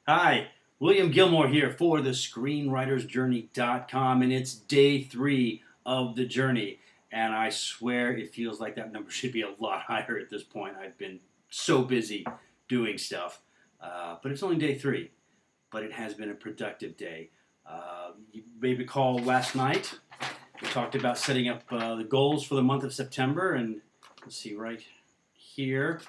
Hi, William Gilmore here for the ScreenwritersJourney.com, and it's day 3 of the journey. And I swear it feels like that number should be a lot higher at this point. I've been so busy doing stuff. But it's only day 3, but it has been a productive day. You may recall last night we talked about setting up the goals for the month of September, and let's see right here.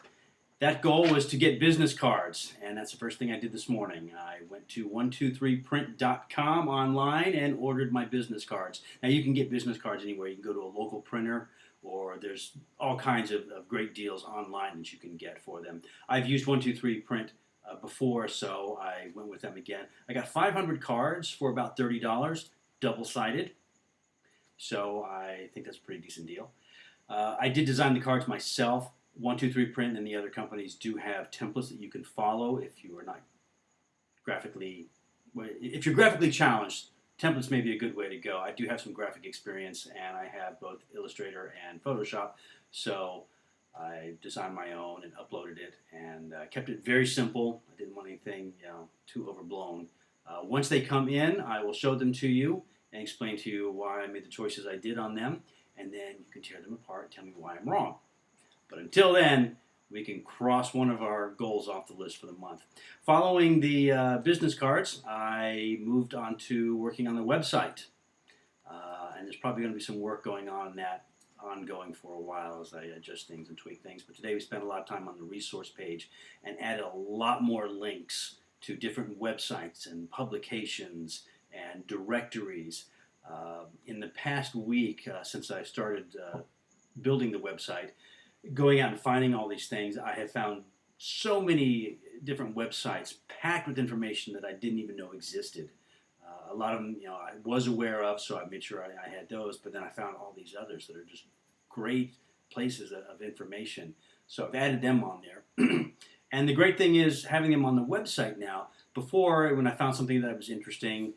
That goal was to get business cards, and that's the first thing I did this morning. I went to 123print.com online and ordered my business cards. Now, you can get business cards anywhere. You can go to a local printer, or there's all kinds of great deals online that you can get for them. I've used 123print before, so I went with them again. I got 500 cards for about $30, double-sided, so I think that's a pretty decent deal. I did design the cards myself. 123print and the other companies do have templates that you can follow if you are not if you're graphically challenged. Templates may be a good way to go. I do have some graphic experience, and I have both Illustrator and Photoshop, so I designed my own and uploaded it and kept it very simple. I didn't want anything too overblown. Once they come in, I will show them to you and explain to you why I made the choices I did on them, and then you can tear them apart and tell me why I'm wrong. But until then, we can cross one of our goals off the list for the month. Following the business cards, I moved on to working on the website. And there's probably going to be some work going on that ongoing for a while as I adjust things and tweak things. But today we spent a lot of time on the resource page and added a lot more links to different websites and publications and directories. In the past week, since I started building the website, going out and finding all these things, I have found so many different websites packed with information that I didn't even know existed. A lot of them, I was aware of, so I made sure I had those, but then I found all these others that are just great places of information. So I've added them on there. And the great thing is having them on the website now. Before, when I found something that was interesting,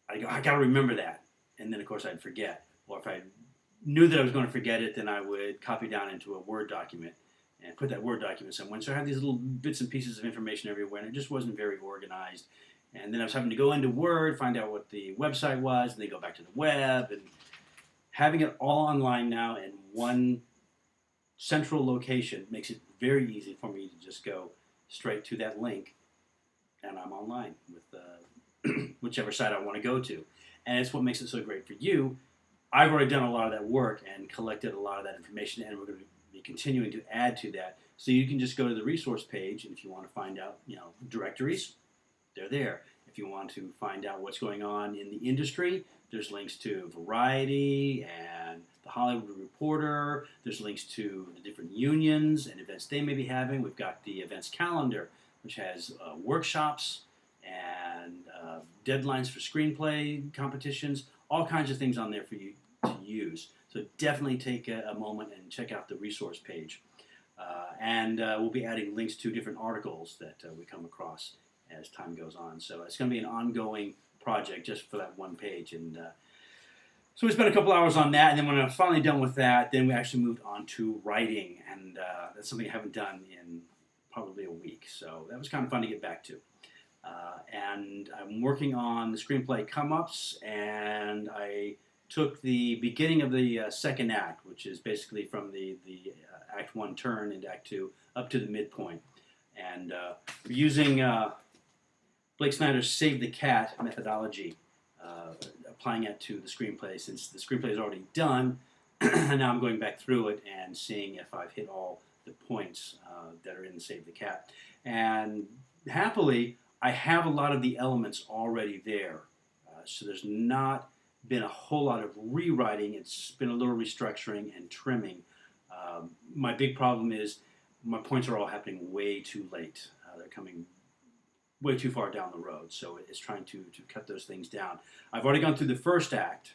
I got to remember that. And then, of course, I'd forget. Or if I knew that I was going to forget it, then I would copy down into a Word document and put that Word document somewhere. So I had these little bits and pieces of information everywhere, and it just wasn't very organized. And then I was having to go into Word, find out what the website was, and then go back to the web. And having it all online now in one central location makes it very easy for me to just go straight to that link, and I'm online with whichever site I want to go to. And it's what makes it so great for you. I've already done a lot of that work and collected a lot of that information, and we're going to be continuing to add to that. So you can just go to the resource page, and if you want to find out, directories, they're there. If you want to find out what's going on in the industry, there's links to Variety and the Hollywood Reporter. There's links to the different unions and events they may be having. We've got the events calendar, which has workshops and deadlines for screenplay competitions, all kinds of things on there for you to use. So definitely take a moment and check out the resource page. And we'll be adding links to different articles that we come across as time goes on. So it's going to be an ongoing project just for that one page. And so we spent a couple hours on that, and then when I'm finally done with that, then we actually moved on to writing. And that's something I haven't done in probably a week. So that was kind of fun to get back to. And I'm working on the screenplay come-ups, and I took the beginning of the second act, which is basically from the Act 1 turn into Act 2 up to the midpoint. And we're using Blake Snyder's Save the Cat methodology, applying it to the screenplay. Since the screenplay is already done, now I'm going back through it and seeing if I've hit all the points that are in Save the Cat. And happily, I have a lot of the elements already there, so there's not been a whole lot of rewriting. It's been a little restructuring and trimming. My big problem is my points are all happening way too late. They're coming way too far down the road, so it's trying to cut those things down. I've already gone through the first act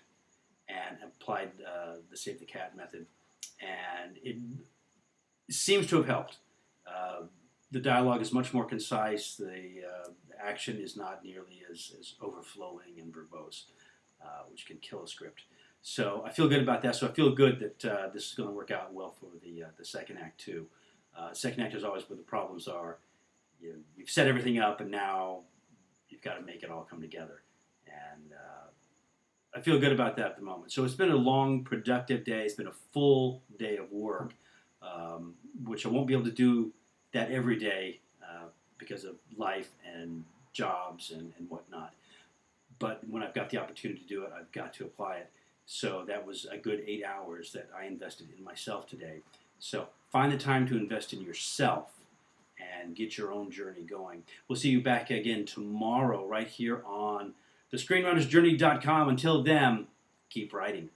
and applied the Save the Cat method, and it seems to have helped. The dialogue is much more concise. The action is not nearly as overflowing and verbose, which can kill a script. So I feel good about that. So I feel good that this is going to work out well for the second act too. Second act is always where the problems are. You've set everything up, and now got to make it all come together. And I feel good about that at the moment. So it's been a long, productive day. It's been a full day of work, which I won't be able to do that every day because of life and jobs and whatnot. But when I've got the opportunity to do it, I've got to apply it. So that was a good 8 hours that I invested in myself today. So find the time to invest in yourself and get your own journey going. We'll see you back again tomorrow right here on thescreenwritersjourney.com. Until then, keep writing.